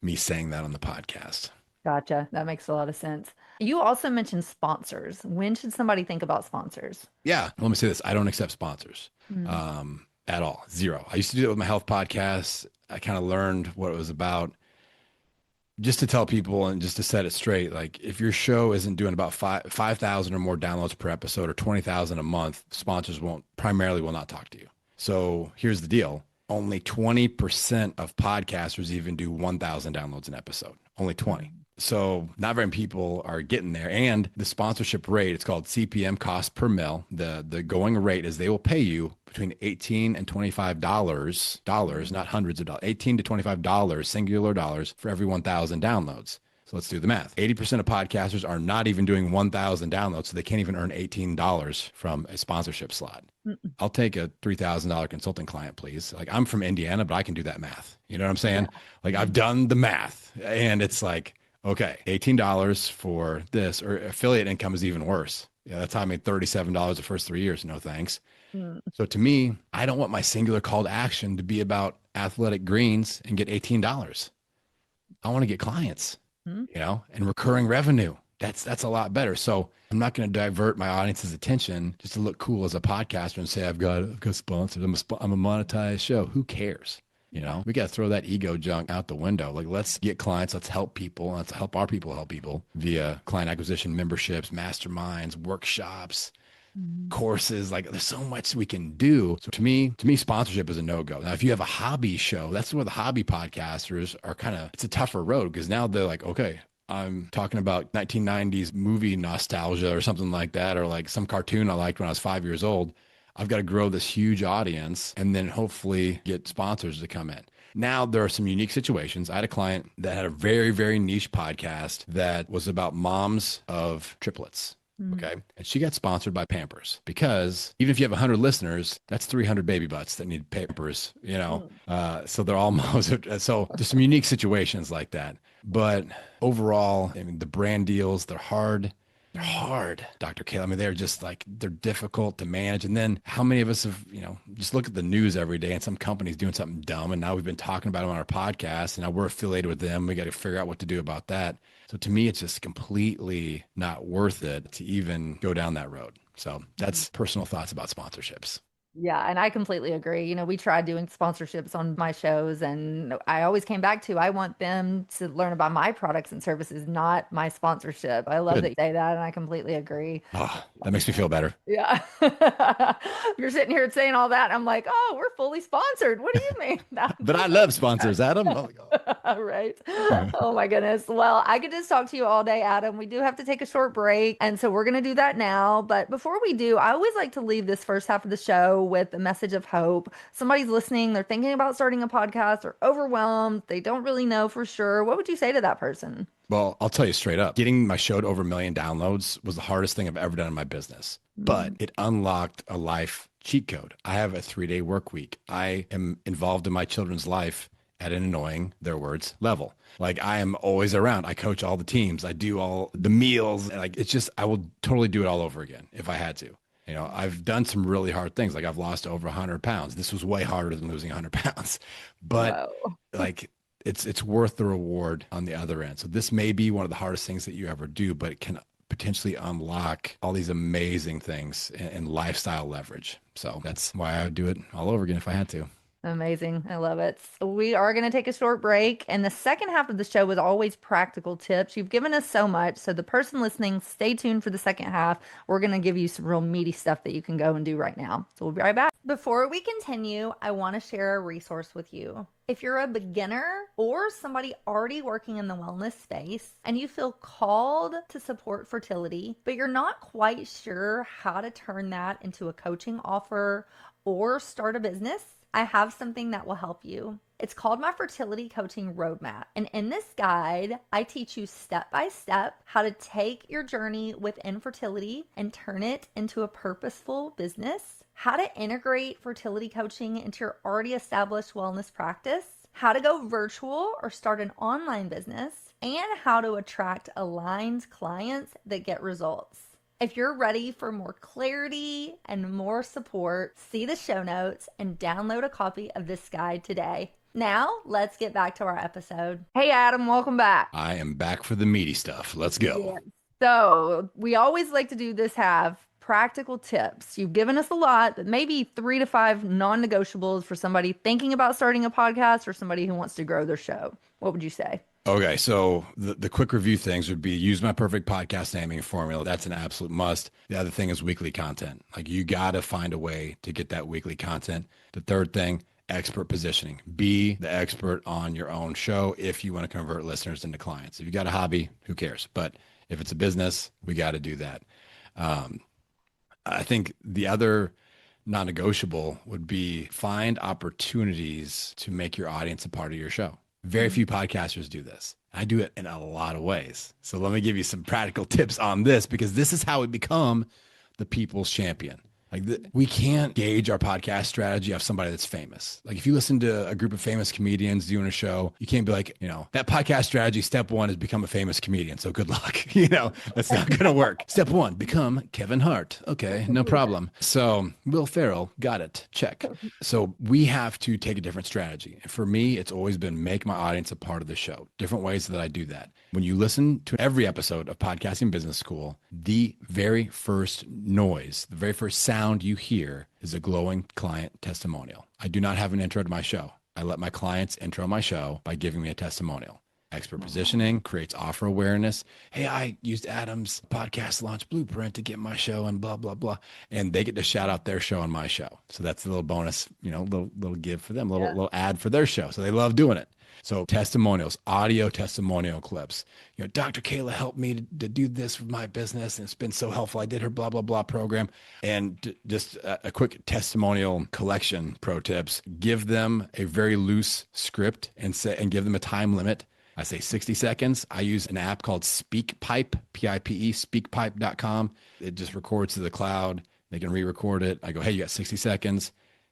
me saying that on the podcast. Gotcha. That makes a lot of sense. You also mentioned sponsors. When should somebody think about sponsors? Yeah. Let me say this. I don't accept sponsors at all. Zero. I used to do it with my health podcast. I kind of learned what it was about. Just to tell people and just to set it straight, like if your show isn't doing about 5,000 or more downloads per episode or 20,000 a month, sponsors will not talk to you. So here's the deal. Only 20% of podcasters even do 1,000 downloads an episode. Only 20. So not very many people are getting there. And the sponsorship rate, it's called CPM, cost per mil. The going rate is they will pay you between $18 and $25, not hundreds of dollars, $18 to $25, singular dollars for every 1,000 downloads. So let's do the math. 80% of podcasters are not even doing 1,000 downloads, so they can't even earn $18 from a sponsorship slot. I'll take a $3,000 consulting client, please. Like, I'm from Indiana, but I can do that math. You know what I'm saying? Yeah. Like, I've done the math, and it's like, okay, $18 for this, or affiliate income is even worse. Yeah, that's how I made $37 the first 3 years. No thanks. So to me, I don't want my singular call to action to be about athletic greens and get $18. I want to get clients, and recurring revenue. That's a lot better. So I'm not going to divert my audience's attention just to look cool as a podcaster and say, I've got sponsors. I'm a monetized show. Who cares? We got to throw that ego junk out the window. Like, let's get clients. Let's help people. Let's help our people help people via client acquisition, memberships, masterminds, workshops, courses. Like, there's so much we can do. So to me, sponsorship is a no-go. Now, if you have a hobby show, that's where the hobby podcasters are it's a tougher road, because now they're like, okay, I'm talking about 1990s movie nostalgia or something like that, or like some cartoon I liked when I was 5 years old. I've got to grow this huge audience and then hopefully get sponsors to come in. Now, there are some unique situations. I had a client that had a very, very niche podcast that was about moms of triplets. Okay. And she got sponsored by Pampers, because even if you have 100 listeners, that's 300 baby butts that need Pampers, so they're all moms. So there's some unique situations like that. But overall, I mean, the brand deals, they're hard. They're hard, Dr. Kayla. I mean, they're difficult to manage. And then how many of us have, just look at the news every day and some company's doing something dumb. And now we've been talking about them on our podcast, and now we're affiliated with them. We got to figure out what to do about that. So to me, it's just completely not worth it to even go down that road. So that's personal thoughts about sponsorships. Yeah, and I completely agree. We tried doing sponsorships on my shows, and I always came back to, I want them to learn about my products and services, not my sponsorship. I love that you say that, and I completely agree. Oh, that makes me feel better. Yeah. You're sitting here saying all that. I'm like, oh, we're fully sponsored. What do you mean? But I love sponsors, Adam. Right. Oh my goodness. Well, I could just talk to you all day, Adam. We do have to take a short break, and so we're going to do that now. But before we do, I always like to leave this first half of the show with a message of hope. Somebody's listening, they're thinking about starting a podcast, or overwhelmed, they don't really know for sure. What would you say to that person? Well, I'll tell you straight up, getting my show to over 1 million downloads was the hardest thing I've ever done in my business, but it unlocked a life cheat code. I have a 3-day work week. I am involved in my children's life at an annoying, their words, level. Like, I am always around. I coach all the teams. I do all the meals. Like, it's just, I will totally do it all over again if I had to. I've done some really hard things. Like, I've lost over 100 pounds. This was way harder than losing 100 pounds, but like, it's worth the reward on the other end. So this may be one of the hardest things that you ever do, but it can potentially unlock all these amazing things and lifestyle leverage. So that's why I would do it all over again if I had to. Amazing. I love it. So we are going to take a short break. And the second half of the show is always practical tips. You've given us so much. So the person listening, stay tuned for the second half. We're going to give you some real meaty stuff that you can go and do right now. So we'll be right back. Before we continue, I want to share a resource with you. If you're a beginner or somebody already working in the wellness space and you feel called to support fertility, but you're not quite sure how to turn that into a coaching offer or start a business, I have something that will help you. It's called my Fertility Coaching Roadmap. And in this guide, I teach you step by step how to take your journey with infertility and turn it into a purposeful business, how to integrate fertility coaching into your already established wellness practice, how to go virtual or start an online business, and how to attract aligned clients that get results. If you're ready for more clarity and more support, see the show notes and download a copy of this guide today. Now, let's get back to our episode. Hey, Adam, welcome back. I am back for the meaty stuff. Let's go. Yeah. So we always like to do this, have practical tips. You've given us a lot, but maybe 3 to 5 non-negotiables for somebody thinking about starting a podcast or somebody who wants to grow their show. What would you say? Okay, so the quick review things would be use my perfect podcast naming formula. That's an absolute must. The other thing is weekly content. Like, you got to find a way to get that weekly content. The third thing, expert positioning. Be the expert on your own show if you want to convert listeners into clients. If you got a hobby, who cares? But if it's a business, we got to do that. I think the other non-negotiable would be find opportunities to make your audience a part of your show. Very few podcasters do this. I do it in a lot of ways. So let me give you some practical tips on this, because this is how we become the people's champion. Like we can't gauge our podcast strategy off somebody that's famous. Like if you listen to a group of famous comedians doing a show, you can't be like, that podcast strategy, step one is become a famous comedian. So good luck. That's not going to work. Step one, become Kevin Hart. Okay, no problem. So Will Ferrell, got it. Check. So we have to take a different strategy. And for me, it's always been make my audience a part of the show. Different ways that I do that. When you listen to every episode of Podcasting Business School, the very first noise, the very first sound you hear is a glowing client testimonial. I do not have an intro to my show. I let my clients intro my show by giving me a testimonial. Expert positioning creates offer awareness. Hey, I used Adam's podcast launch blueprint to get my show and blah, blah, blah. And they get to shout out their show on my show. So that's a little bonus, little give for them, little ad for their show. So they love doing it. So testimonials, audio testimonial clips. Dr. Kayla helped me to do this with my business, and it's been so helpful. I did her blah, blah, blah program. And just a quick testimonial collection pro tips. Give them a very loose script and give them a time limit. I say 60 seconds. I use an app called SpeakPipe, P-I-P-E, speakpipe.com. It just records to the cloud. They can re-record it. I go, hey, you got 60 seconds.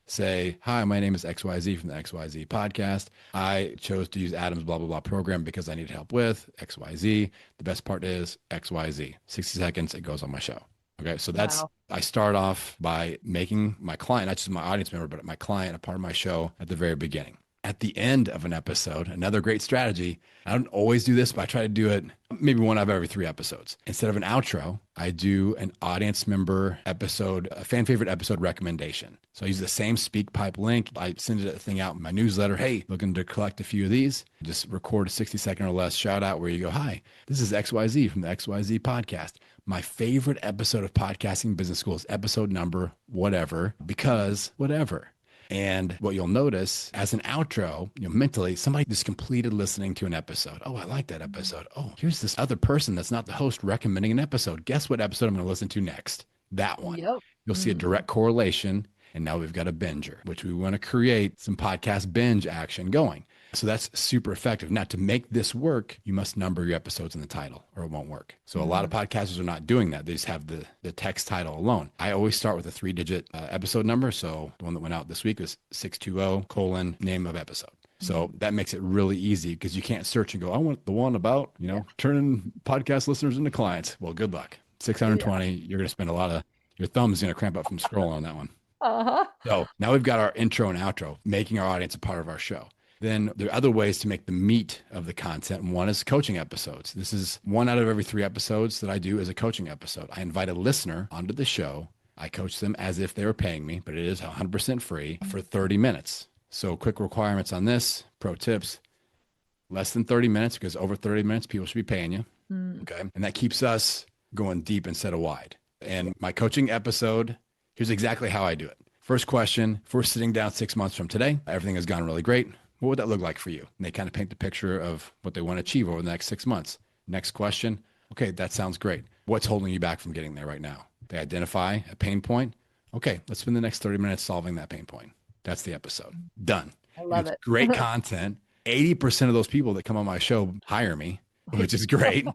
Say, hi, my name is XYZ from the XYZ podcast. I chose to use Adam's blah, blah, blah program because I needed help with XYZ. The best part is XYZ. 60 seconds, it goes on my show. Okay, so I start off by making my client, not just my audience member, but my client a part of my show at the very beginning. At the end of an episode, another great strategy. I don't always do this, but I try to do it maybe one out of every 3 episodes. Instead of an outro, I do an audience member episode, a fan favorite episode recommendation. So I use the same SpeakPipe link. I send a thing out in my newsletter. Hey, looking to collect a few of these. Just record a 60-second or less shout out where you go, hi, this is XYZ from the XYZ podcast. My favorite episode of Podcasting Business School is episode number whatever, because whatever. And what you'll notice as an outro, mentally, somebody just completed listening to an episode. Oh, I like that episode. Oh, here's this other person that's not the host recommending an episode. Guess what episode I'm going to listen to next? That one. Yep. You'll see a direct correlation. And now we've got a binger, which we want to create some podcast binge action going. So that's super effective. Now, to make this work, you must number your episodes in the title or it won't work. So a lot of podcasters are not doing that. They just have the text title alone. I always start with a 3-digit episode number. So the one that went out this week was 620 : name of episode. So that makes it really easy because you can't search and go, I want the one about, turning podcast listeners into clients. Well, good luck. 620, you're going to spend your thumb's going to cramp up from scrolling on that one. So now we've got our intro and outro, making our audience a part of our show. Then there are other ways to make the meat of the content. One is coaching episodes. This is 1 out of every 3 episodes that I do as a coaching episode. I invite a listener onto the show. I coach them as if they were paying me, but it is 100% free for 30 minutes. So quick requirements on this, pro tips, less than 30 minutes, because over 30 minutes, people should be paying you. Okay. And that keeps us going deep instead of wide. And my coaching episode, here's exactly how I do it. First question, if we're sitting down 6 months from today, everything has gone really great. What would that look like for you? And they kind of paint the picture of what they want to achieve over the next 6 months. Next question. Okay, that sounds great. What's holding you back from getting there right now? They identify a pain point. Okay, let's spend the next 30 minutes solving that pain point. That's the episode. Done. I love it. Great content. 80% of those people that come on my show hire me, which is great.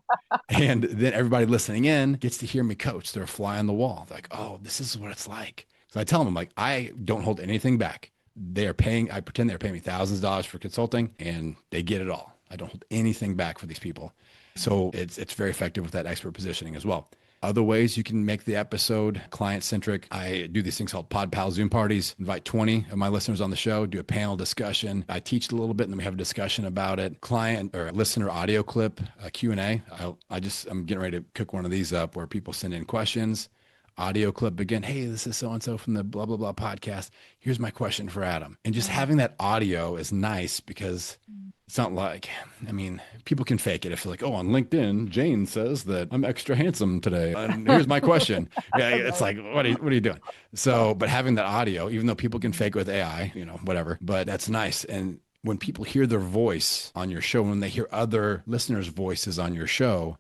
And then everybody listening in gets to hear me coach. They're a fly on the wall. They're like, oh, this is what it's like. So I tell them, I'm like, I don't hold anything back. I pretend they're paying me thousands of dollars for consulting and they get it all. I don't hold anything back for these people. So it's very effective with that expert positioning as well. Other ways you can make the episode client-centric. I do these things called Pod Pal Zoom parties, invite 20 of my listeners on the show, do a panel discussion. I teach a little bit and then we have a discussion about it. Client or listener audio clip, a Q&A. I'm getting ready to cook one of these up where people send in questions. audio clip again. Hey, this is so-and-so from the blah, blah, blah podcast. Here's my question for Adam. And just Yeah. having that audio is nice because it's not like, I mean, people can fake it if they're like, oh, on LinkedIn, Jane says that I'm extra handsome today. And here's my question. Yeah, it's Right. like, what are you doing? So, but having that audio, even though people can fake with AI, whatever, but that's nice. And when people hear their voice on your show, when they hear other listeners' voices on your show,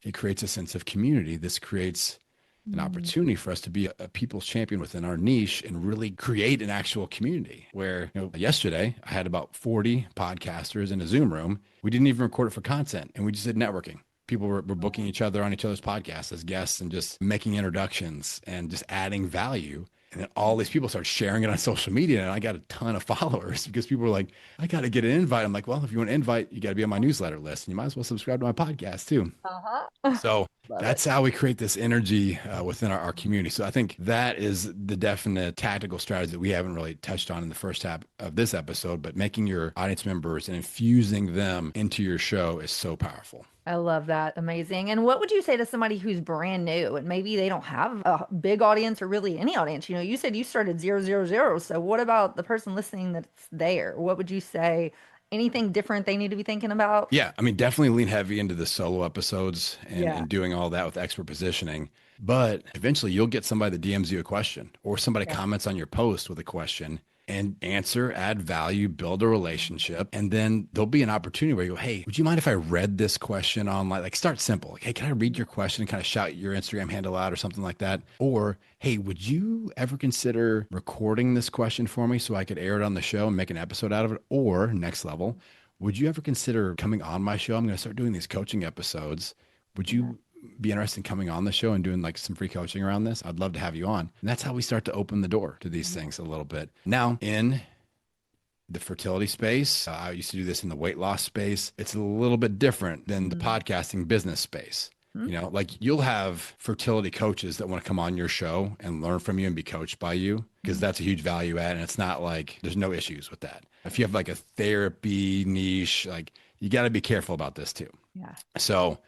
it creates a sense of community. This creates an Mm. opportunity for us to be a people's champion within our niche and really create an actual community where, yesterday I had about 40 podcasters in a Zoom room. We didn't even record it for content and we just did networking. People were booking each other on each other's podcasts as guests and just making introductions and just adding value. And then all these people started sharing it on social media. And I got a ton of followers because people were like, I got to get an invite. I'm like, well, if you want an invite, you got to be on my newsletter list and you might as well subscribe to my podcast too. Uh-huh. So Love it. that's how we create this energy within our community. So I think that is the definite tactical strategy that we haven't really touched on in the first half of this episode, but making your audience members and infusing them into your show is so powerful. I love that. Amazing. And what would you say to somebody who's brand new and maybe they don't have a big audience or really any audience? You said you started 000. So what about the person listening that's there? What would you say? Anything different they need to be thinking about? Yeah, I mean, definitely lean heavy into the solo episodes and, Yeah. and doing all that with expert positioning. But eventually you'll get somebody that DMs you a question or somebody Yeah. comments on your post with a question and answer, add value, build a relationship. And then there'll be an opportunity where you go, hey, would you mind if I read this question online? Like start simple. Like, hey, can I read your question and kind of shout your Instagram handle out or something like that? Or, hey, would you ever consider recording this question for me so I could air it on the show and make an episode out of it? Or next level, would you ever consider coming on my show? I'm going to start doing these coaching episodes. Would Yeah. you be interested in coming on the show and doing like some free coaching around this? I'd love to have you on. And that's how we start to open the door to these things a little bit. Now, in the fertility space, I used to do this in the weight loss space. It's a little bit different than the Mhm. podcasting business space. Mhm. Like you'll have fertility coaches that want to come on your show and learn from you and be coached by you because that's a huge value add. And it's not like there's no issues with that. If you have like a therapy niche, like you got to be careful about this too. Yeah. So,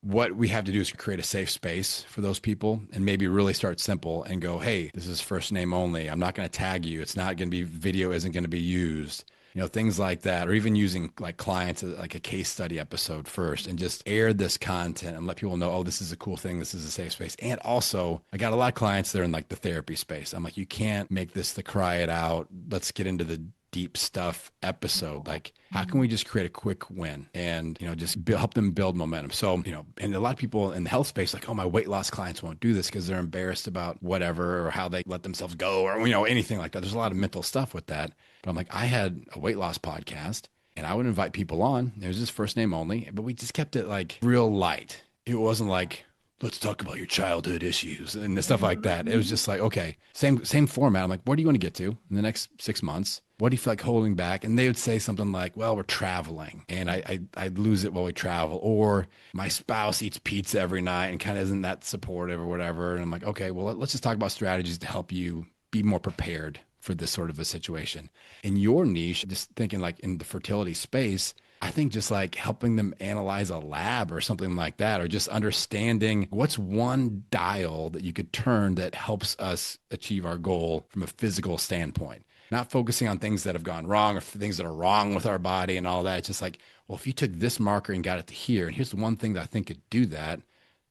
what we have to do is create a safe space for those people and maybe really start simple and go, hey, this is first name only. I'm not going to tag you. It's not going to be video isn't going to be used, things like that, or even using like clients as like a case study episode first and just air this content and let people know, oh, this is a cool thing. This is a safe space. And also I got a lot of clients that are in like the therapy space. I'm like, you can't make this the cry it out. Let's get into the deep stuff episode. Like, how can we just create a quick win and, just help them build momentum? So, and a lot of people in the health space, like, oh, my weight loss clients won't do this because they're embarrassed about whatever or how they let themselves go or, anything like that. There's a lot of mental stuff with that. But I'm like, I had a weight loss podcast and I would invite people on. It was just first name only, but we just kept it like real light. It wasn't like, let's talk about your childhood issues and stuff like that. It was just like, okay, same format. I'm like, where do you want to get to in the next 6 months? What do you feel like holding back? And they would say something like, well, we're traveling and I'd lose it while we travel, or my spouse eats pizza every night and kind of isn't that supportive or whatever. And I'm like, okay, well, let's just talk about strategies to help you be more prepared for this sort of a situation. In your niche, just thinking like in the fertility space, I think just like helping them analyze a lab or something like that, or just understanding what's one dial that you could turn that helps us achieve our goal from a physical standpoint. Not focusing on things that have gone wrong or things that are wrong with our body and all that. It's just like, well, if you took this marker and got it to here, and here's the one thing that I think could do that,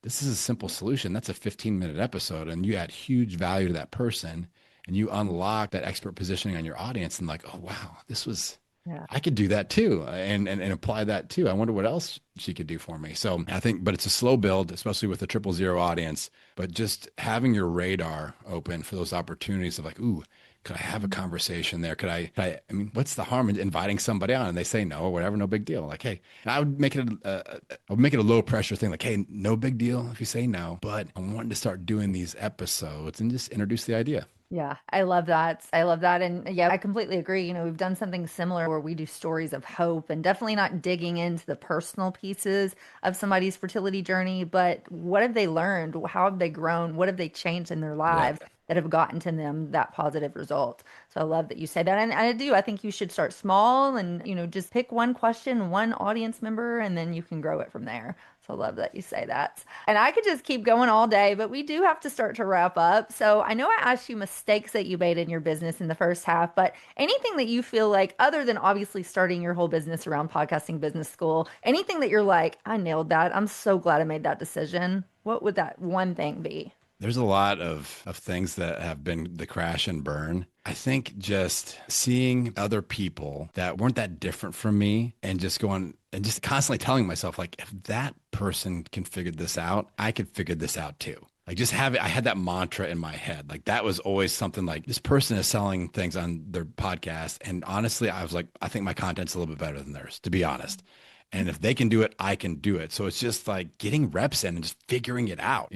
this is a simple solution. That's a 15-minute episode, and you add huge value to that person, and you unlock that expert positioning on your audience, and like, oh wow, Yeah. I could do that too, and apply that too. I wonder what else she could do for me. So I think, but it's a slow build, especially with the 000 audience. But just having your radar open for those opportunities of like, ooh, could I have a conversation there? I mean, what's the harm in inviting somebody on and they say no or whatever? No big deal. Like, hey, and I would make it a low pressure thing. Like, hey, no big deal if you say no, but I'm wanting to start doing these episodes and just introduce the idea. Yeah, I love that. I love that. And yeah, I completely agree. We've done something similar where we do stories of hope and definitely not digging into the personal pieces of somebody's fertility journey, but what have they learned? How have they grown? What have they changed in their Yeah. lives? that have gotten to them that positive result. So I love that you say that. And I think you should start small and, just pick one question, one audience member, and then you can grow it from there. So I love that you say that. And I could just keep going all day, but we do have to start to wrap up. So I know I asked you mistakes that you made in your business in the first half, but anything that you feel like, other than obviously starting your whole business around podcasting business school, anything that you're like, I nailed that. I'm so glad I made that decision. What would that one thing be? There's a lot of things that have been the crash and burn. I think just seeing other people that weren't that different from me and just going and just constantly telling myself, like, if that person can figure this out, I could figure this out too. Like just have it. I had that mantra in my head. Like that was always something like this person is selling things on their podcast. And honestly, I was like, I think my content's a little bit better than theirs, to be honest. And if they can do it, I can do it. So it's just like getting reps in and just figuring it out,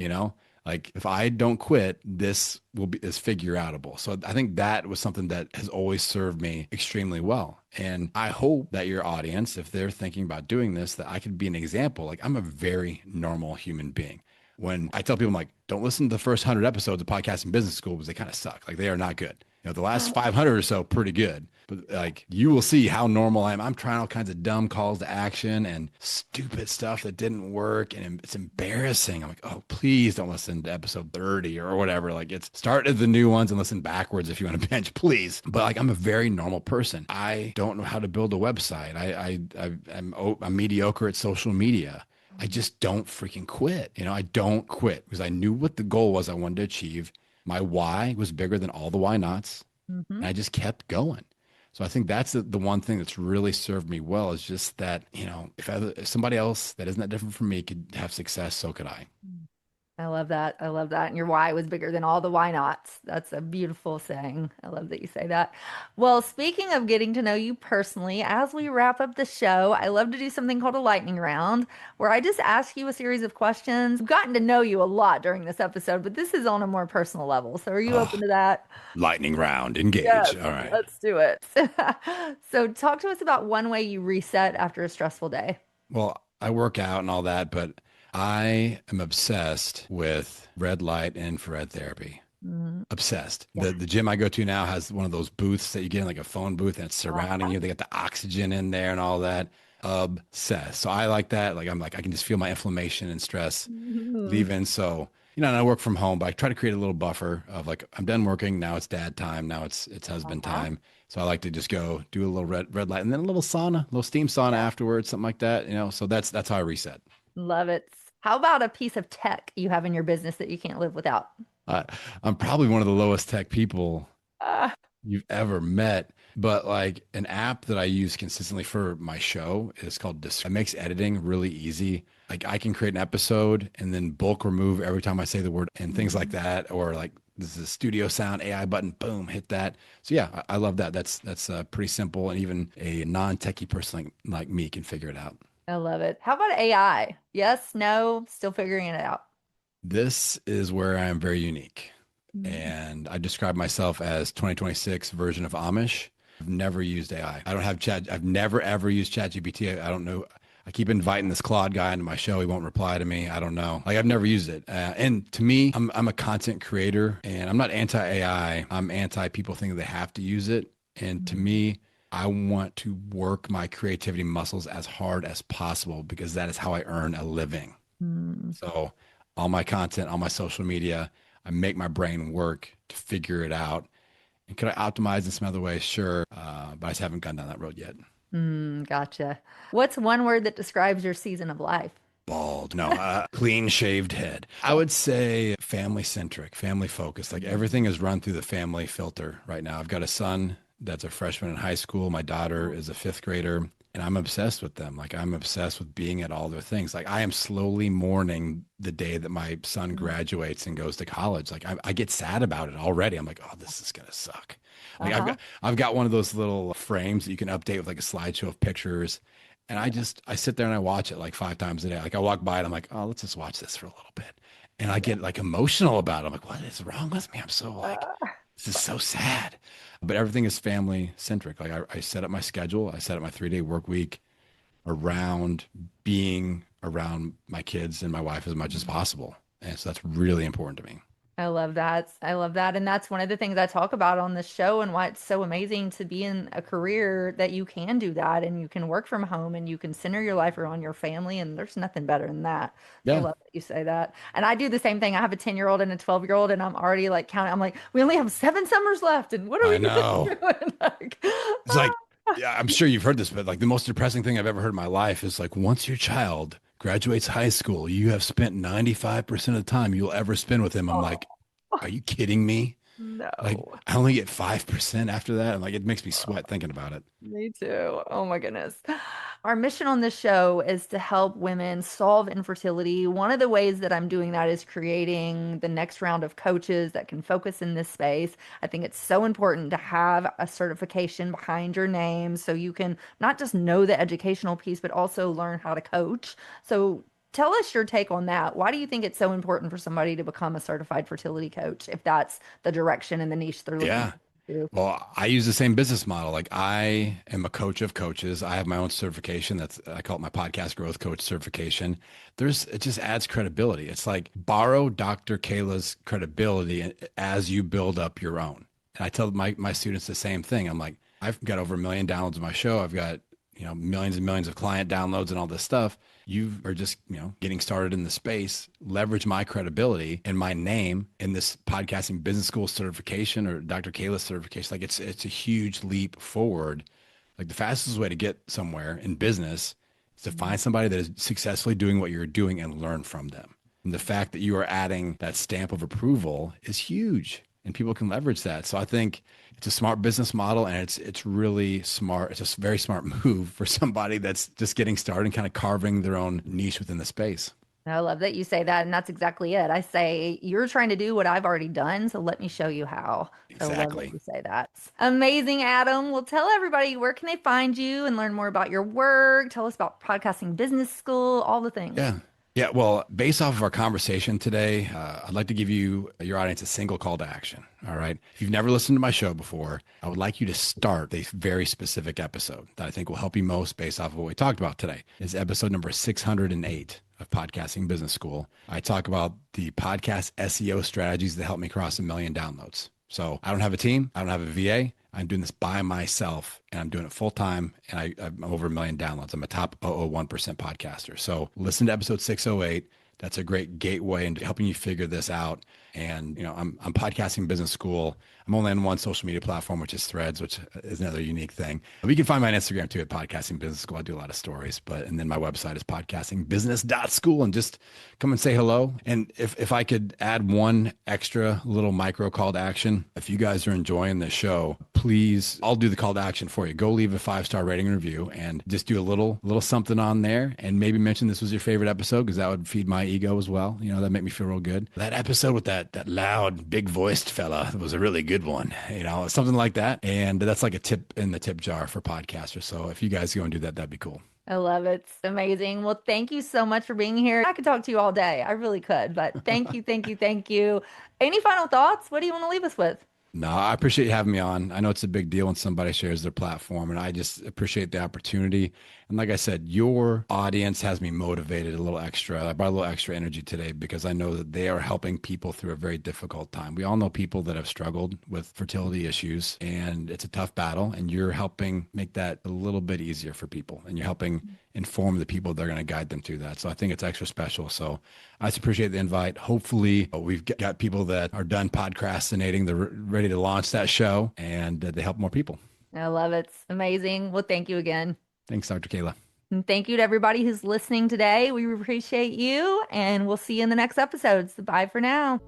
Like if I don't quit, this is figure outable. So I think that was something that has always served me extremely well. And I hope that your audience, if they're thinking about doing this, that I could be an example. Like I'm a very normal human being. When I tell people, I'm like, don't listen to the first 100 episodes of Podcasting Business School because they kind of suck. Like they are not good. The last 500 or so, pretty good. But like you will see how normal I am. I'm trying all kinds of dumb calls to action and stupid stuff that didn't work. And it's embarrassing. I'm like, oh, please don't listen to episode 30 or whatever. Like it's start at the new ones and listen backwards if you want to binge, please. But like I'm a very normal person. I don't know how to build a website. I'm mediocre at social media. I just don't freaking quit. I don't quit because I knew what the goal was I wanted to achieve. My why was bigger than all the why nots. And I just kept going. So I think that's the one thing that's really served me well is just that, if somebody else that isn't that different from me could have success, so could I. I love that. I love that. And your why was bigger than all the why nots. That's a beautiful saying. I love that you say that. Well, speaking of getting to know you personally, as we wrap up the show, I love to do something called a lightning round where I just ask you a series of questions. I've gotten to know you a lot during this episode, but this is on a more personal level. So are you open to that? Lightning round, engage. Yes, All right. let's do it. So talk to us about one way you reset after a stressful day. Well, I work out and all that, but I am obsessed with red light and infrared therapy. Obsessed. Yeah. The gym I go to now has one of those booths that you get in like a phone booth and it's surrounding you. They got the oxygen in there and all that. Obsessed. So I like that. Like I'm like, I can just feel my inflammation and stress leaving. So, and I work from home, but I try to create a little buffer of like, I'm done working. Now it's dad time. Now it's husband time. So I like to just go do a little red light and then a little sauna, a little steam sauna afterwards, something like that. So that's how I reset. Love it. How about a piece of tech you have in your business that you can't live without? I'm probably one of the lowest tech people Ah, you've ever met, but like an app that I use consistently for my show is called Disc. It makes editing really easy. Like I can create an episode and then bulk remove every time I say the word and things like that. Or like this is a studio sound AI button, boom, hit that. So yeah, I love that. That's pretty simple. And even a non-techie person like me can figure it out. I love it. How about AI? Yes, no, still figuring it out. This is where I am very unique. And I describe myself as 2026 version of Amish. I've never used AI. I don't have chat. I've never, ever used ChatGPT. I don't know. I keep inviting this Claude guy into my show. He won't reply to me. I don't know. Like I've never used it. And to me, I'm a content creator and I'm not anti-AI. I'm anti people thinking they have to use it. And to me, I want to work my creativity muscles as hard as possible because that is how I earn a living. So all my content, all my social media, I make my brain work to figure it out. And could I optimize in some other ways? Sure. But I just haven't gone down that road yet. Gotcha. What's one word that describes your season of life? Bald. No, clean shaved head. I would say family centric, family focused. Like everything is run through the family filter right now. I've got a son that's a freshman in high school. My daughter is a fifth grader. And I'm obsessed with them. Like I'm obsessed with being at all their things. Like I am slowly mourning the day that my son graduates and goes to college. Like I get sad about it already. I'm like, oh, this is gonna suck. Like I've got one of those little frames that you can update with like a slideshow of pictures. And I sit there and I watch it like 5 times a day. Like I walk by and I'm like, oh, let's just watch this for a little bit. And I get like emotional about it. I'm like, what is wrong with me? I'm so like, this is so sad. But everything is family centric. Like I set up my schedule. I set up my 3-day work week around being around my kids and my wife as much as possible. And so that's really important to me. I love that. I love that. And that's one of the things I talk about on this show and why it's so amazing to be in a career that you can do that and you can work from home and you can center your life around your family. And there's nothing better than that. So I Yeah, love that you say that. And I do the same thing. I have a 10-year-old and a 12-year-old, and I'm already like counting. I'm like, we only have 7 summers left. And what are I we going to know. do? And like, It's like, yeah, I'm sure you've heard this, but like the most depressing thing I've ever heard in my life is like once your child graduates high school, you have spent 95% of the time you'll ever spend with him. I'm oh, like, are you kidding me? Like, no. I only get 5% after that. And like, it makes me sweat thinking about it. Me too. Oh my goodness. Our mission on this show is to help women solve infertility. One of the ways that I'm doing that is creating the next round of coaches that can focus in this space. I think it's so important to have a certification behind your name so you can not just know the educational piece, but also learn how to coach. So tell us your take on that. Why do you think it's so important for somebody to become a certified fertility coach if that's the direction and the niche they're looking Yeah. to do? Well, I use the same business model. Like I am a coach of coaches. I have my own certification. I call it my podcast growth coach certification. It just adds credibility. It's like borrow Dr. Kayla's credibility as you build up your own. And I tell my students the same thing. I'm like, I've got over 1 million downloads of my show. I've got, millions and millions of client downloads and all this stuff. You are just, getting started in the space, leverage my credibility and my name in this podcasting business school certification or Dr. Kayla certification. Like it's a huge leap forward. Like the fastest way to get somewhere in business is to find somebody that is successfully doing what you're doing and learn from them. And the fact that you are adding that stamp of approval is huge and people can leverage that. So I think it's a smart business model and it's really smart. It's a very smart move for somebody that's just getting started and kind of carving their own niche within the space. I love that you say that, and that's exactly it. I say, you're trying to do what I've already done, so let me show you how. So I love that Exactly. you say that. Amazing, Adam. Well, tell everybody, where can they find you and learn more about your work? Tell us about podcasting business school, all the things. Yeah. Yeah. Well, based off of our conversation today, I'd like to give your audience a single call to action. All right. If you've never listened to my show before, I would like you to start a very specific episode that I think will help you most based off of what we talked about today. Is episode number 608 of Podcasting Business School. I talk about the podcast SEO strategies that help me cross 1 million downloads. So I don't have a team. I don't have a VA. I'm doing this by myself and I'm doing it full time. And I'm over 1 million downloads. I'm a top 0.01% podcaster. So listen to episode 608. That's a great gateway into helping you figure this out. And, I'm podcasting business school. I'm only on one social media platform, which is Threads, which is another unique thing. But you can find me on Instagram too at Podcasting Business School. I do a lot of stories, and then my website is podcastingbusiness.school, and just come and say hello. And if I could add one extra little micro call to action, if you guys are enjoying the show, please, I'll do the call to action for you. Go leave a 5-star rating and review and just do a little something on there and maybe mention this was your favorite episode because that would feed my ego as well. That'd make me feel real good. That episode with that loud, big voiced fella was a really good one, something like that. And that's like a tip in the tip jar for podcasters. So if you guys go and do that, that'd be cool. I love it. It's amazing. Well, thank you so much for being here. I could talk to you all day. I really could, but thank you, thank you, thank you. Any final thoughts? What do you want to leave us with? No, I appreciate you having me on. I know it's a big deal when somebody shares their platform, and I just appreciate the opportunity. And like I said, your audience has me motivated a little extra. I brought a little extra energy today because I know that they are helping people through a very difficult time. We all know people that have struggled with fertility issues, and it's a tough battle, and you're helping make that a little bit easier for people, and you're helping inform the people that are going to guide them through that. So I think it's extra special. So I just appreciate the invite. Hopefully we've got people that are done podcastinating, they're ready to launch that show, and they help more people. I love it. It's amazing. Well, thank you again. Thanks, Dr. Kayla. And thank you to everybody who's listening today. We appreciate you, and we'll see you in the next episodes. Bye for now.